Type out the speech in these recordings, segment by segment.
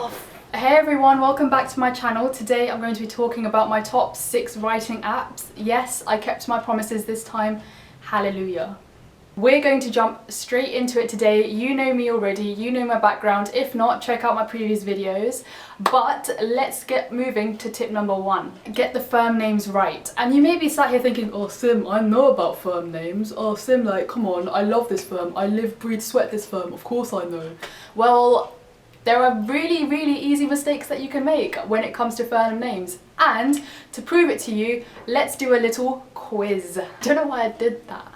Hey everyone, welcome back to my channel. Today I'm going to be talking about my top 6 writing apps. Yes, I kept my promises this time. Hallelujah. We're going to jump straight into it today. You know me already, you know my background. If not, check out my previous videos. But let's get moving to tip number 1. Get the firm names right. And you may be sat here thinking, oh Sim, I know about firm names. Oh Sim, like, come on, I love this firm. I live, breathe, sweat this firm. Of course I know. Well, there are really easy mistakes that you can make when it comes to firm names. And to prove it to you, let's do a little quiz. Don't know why I did that.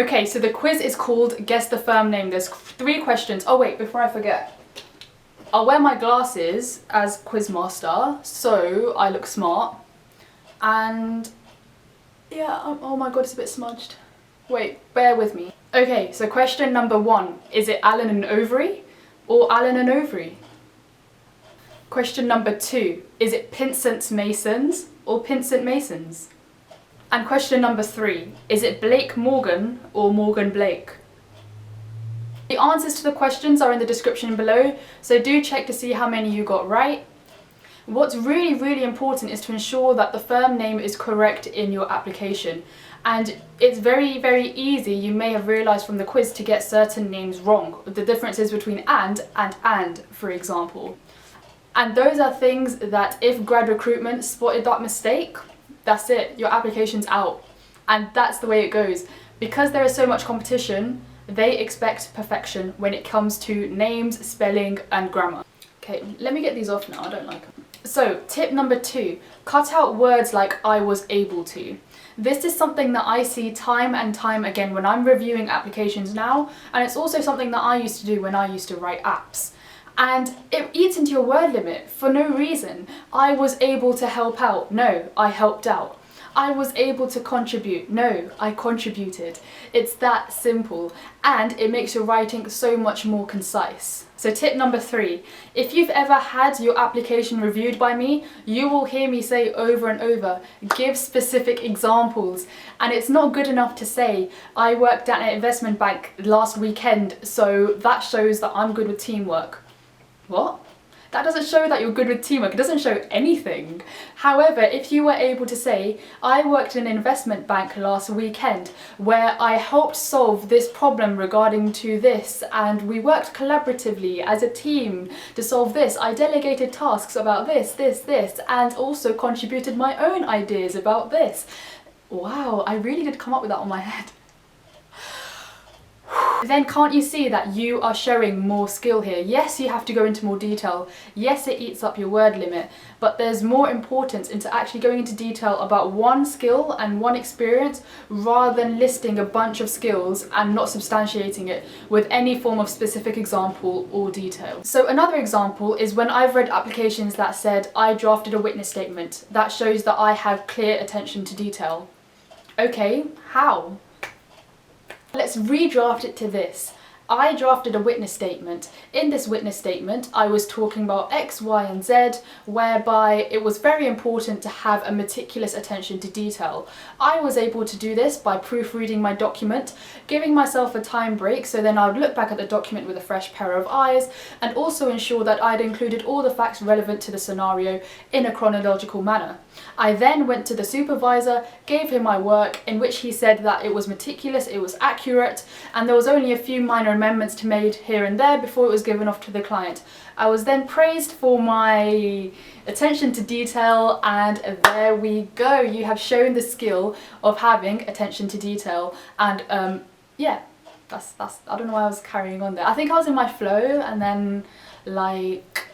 Okay, so the quiz is called Guess the Firm Name. There's 3 questions. Oh wait, before I forget. I'll wear my glasses as quizmaster so I look smart. And yeah, oh my god, it's a bit smudged. Wait, bear with me. Okay, so question number 1. Is it Allen and Overy? Or Allen and Overy? Question number 2, is it Pinsent Masons or Pinsent Masons? And question number 3, is it Blake Morgan or Morgan Blake? The answers to the questions are in the description below, so do check to see how many you got right. What's really important is to ensure that the firm name is correct in your application. And it's very easy, you may have realised from the quiz, to get certain names wrong. The differences between and, for example. And those are things that if grad recruitment spotted that mistake, that's it, your application's out. And that's the way it goes. Because there is so much competition, they expect perfection when it comes to names, spelling and grammar. Okay, let me get these off now, I don't like them. So, tip number 2, cut out words like I was able to. This is something that I see time and time again when I'm reviewing applications now, and it's also something that I used to do when I used to write apps. And it eats into your word limit for no reason. I was able to help out. No, I helped out. I was able to contribute. No, I contributed. It's that simple, and it makes your writing so much more concise. So tip number 3, if you've ever had your application reviewed by me, you will hear me say over and over, give specific examples. And it's not good enough to say, I worked at an investment bank last weekend, so that shows that I'm good with teamwork. What? That doesn't show that you're good with teamwork, it doesn't show anything. However, if you were able to say, I worked in an investment bank last weekend where I helped solve this problem regarding to this, and we worked collaboratively as a team to solve this, I delegated tasks about this, and also contributed my own ideas about this. Wow, I really did come up with that on my head. Then can't you see that you are showing more skill here? Yes, you have to go into more detail. Yes, it eats up your word limit, but there's more importance into actually going into detail about one skill and one experience rather than listing a bunch of skills and not substantiating it with any form of specific example or detail. So another example is when I've read applications that said I drafted a witness statement. That shows that I have clear attention to detail. Okay, how? Let's redraft it to this. I drafted a witness statement. In this witness statement, I was talking about X, Y, and Z, whereby it was very important to have a meticulous attention to detail. I was able to do this by proofreading my document, giving myself a time break, so then I would look back at the document with a fresh pair of eyes, and also ensure that I'd included all the facts relevant to the scenario in a chronological manner. I then went to the supervisor, gave him my work, in which he said that it was meticulous, it was accurate, and there was only a few minor amendments to made here and there before it was given off to the client. I was then praised for my attention to detail, and there we go. You have shown the skill of having attention to detail, and yeah, that's I don't know why I was carrying on there. I think I was in my flow, and then like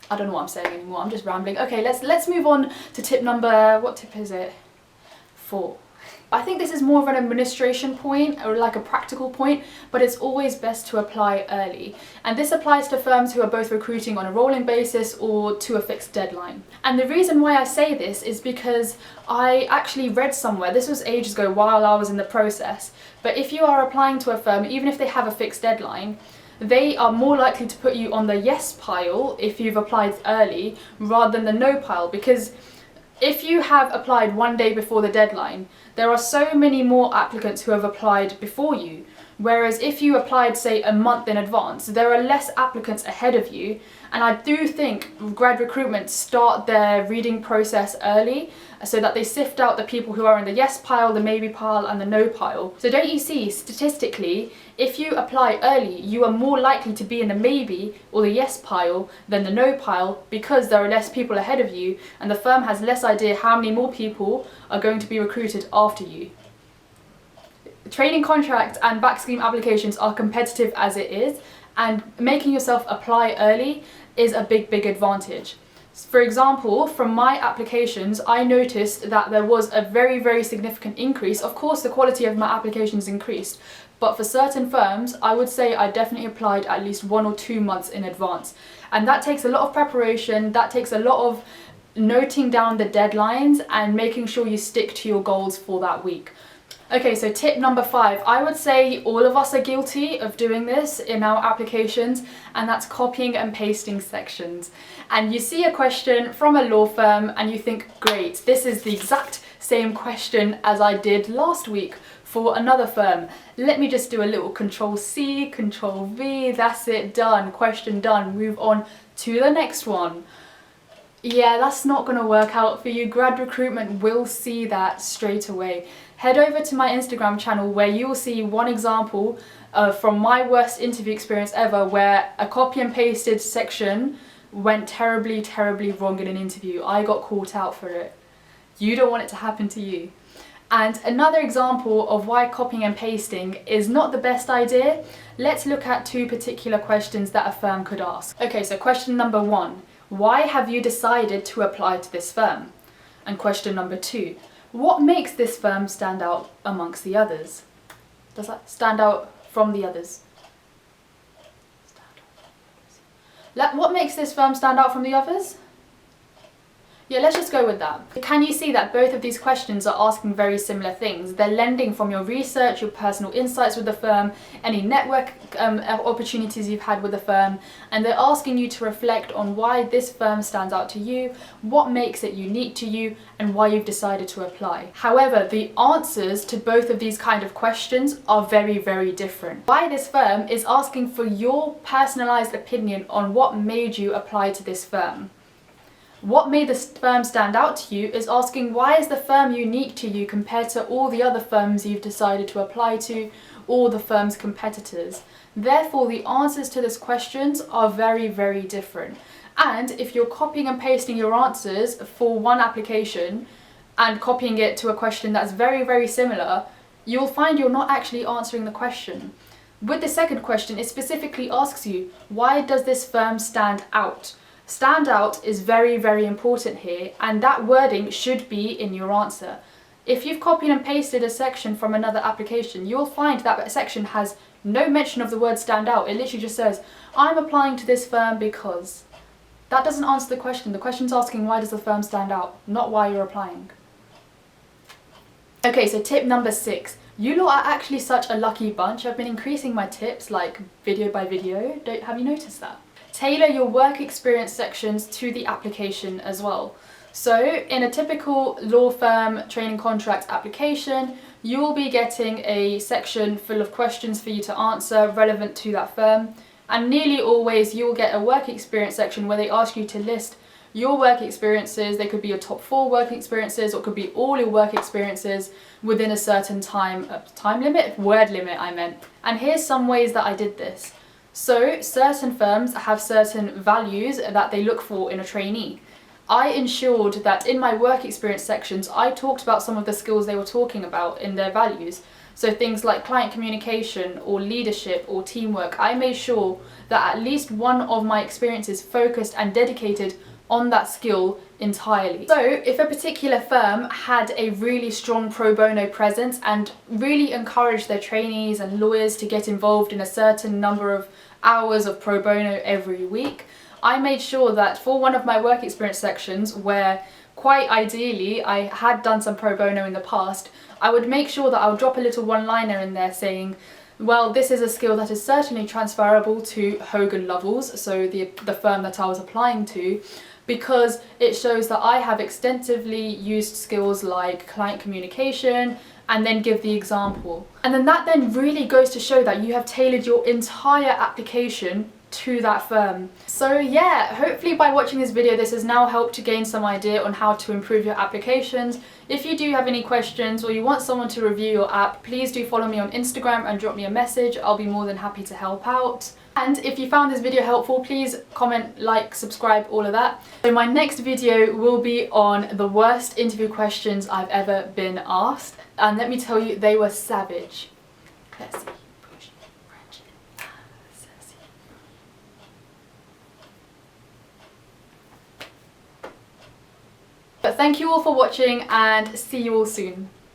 I don't know what I'm saying anymore. I'm just rambling. Okay, let's move on to tip number, what tip is it? 4. I think this is more of an administration point or like a practical point, but it's always best to apply early. And this applies to firms who are both recruiting on a rolling basis or to a fixed deadline. And the reason why I say this is because I actually read somewhere, this was ages ago while I was in the process, but if you are applying to a firm, even if they have a fixed deadline, they are more likely to put you on the yes pile if you've applied early rather than the no pile, because if you have applied one day before the deadline, there are so many more applicants who have applied before you, Whereas if you applied, say, a month in advance, there are less applicants ahead of you. And I do think grad recruitment start their reading process early so that they sift out the people who are in the yes pile, the maybe pile, and the no pile. So don't you see, statistically, if you apply early, you are more likely to be in the maybe or the yes pile than the no pile, because there are less people ahead of you and the firm has less idea how many more people are going to be recruited after you. Training contract and back scheme applications are competitive as it is, and making yourself apply early is a big advantage. For example, from my applications, I noticed that there was a very significant increase. Of course, the quality of my applications increased, but for certain firms, I would say I definitely applied at least 1 or 2 months in advance. And that takes a lot of preparation, that takes a lot of noting down the deadlines and making sure you stick to your goals for that week. Okay, so tip number 5. I would say all of us are guilty of doing this in our applications, and that's copying and pasting sections. And you see a question from a law firm and you think, great, this is the exact same question as I did last week for another firm. Let me just do a little Control-C, Control-V, that's it, done, question done, move on to the next one. Yeah, that's not going to work out for you. Grad recruitment will see that straight away. Head over to my Instagram channel where you will see one example from my worst interview experience ever, where a copy and pasted section went terribly wrong in an interview. I got caught out for it. You don't want it to happen to you. And another example of why copying and pasting is not the best idea, let's look at 2 particular questions that a firm could ask. Okay, so question number 1. Why have you decided to apply to this firm? And question number 2. What makes this firm stand out amongst the others? Does that stand out from the others? What makes this firm stand out from the others? Yeah, let's just go with that. Can you see that both of these questions are asking very similar things? They're lending from your research, your personal insights with the firm, any network opportunities you've had with the firm, and they're asking you to reflect on why this firm stands out to you, what makes it unique to you, and why you've decided to apply. However, the answers to both of these kind of questions are very different. Why this firm is asking for your personalized opinion on what made you apply to this firm. What made the firm stand out to you is asking, why is the firm unique to you compared to all the other firms you've decided to apply to, or the firm's competitors. Therefore, the answers to these questions are very different. And if you're copying and pasting your answers for one application and copying it to a question that's very similar, you'll find you're not actually answering the question. With the second question, it specifically asks you, why does this firm stand out? Stand out is very important here, and that wording should be in your answer. If you've copied and pasted a section from another application, you'll find that section has no mention of the word stand out. It literally just says, I'm applying to this firm because. That doesn't answer the question. The question's asking, why does the firm stand out, not why you're applying. Okay, so tip number 6. You lot are actually such a lucky bunch. I've been increasing my tips like video by video. Have you noticed that? Tailor your work experience sections to the application as well. So in a typical law firm training contract application, you will be getting a section full of questions for you to answer relevant to that firm. And nearly always you'll get a work experience section where they ask you to list your work experiences. They could be your top 4 work experiences, or it could be all your work experiences within a certain word limit I meant. And here's some ways that I did this. So certain firms have certain values that they look for in a trainee. I ensured that in my work experience sections, I talked about some of the skills they were talking about in their values. So things like client communication or leadership or teamwork. I made sure that at least one of my experiences focused and dedicated on that skill entirely. So if a particular firm had a really strong pro bono presence and really encouraged their trainees and lawyers to get involved in a certain number of hours of pro bono every week, I made sure that for one of my work experience sections, where quite ideally I had done some pro bono in the past, I would make sure that I would drop a little one-liner in there saying, well, this is a skill that is certainly transferable to Hogan Lovells, so the firm that I was applying to, because it shows that I have extensively used skills like client communication, and then give the example. And then that then really goes to show that you have tailored your entire application to that firm. So yeah, hopefully by watching this video, this has now helped to gain some idea on how to improve your applications. If you do have any questions or you want someone to review your app, please do follow me on Instagram and drop me a message. I'll be more than happy to help out. And if you found this video helpful, please comment, like, subscribe, all of that. So my next video will be on the worst interview questions I've ever been asked. And let me tell you, they were savage. Let's see. But thank you all for watching and see you all soon.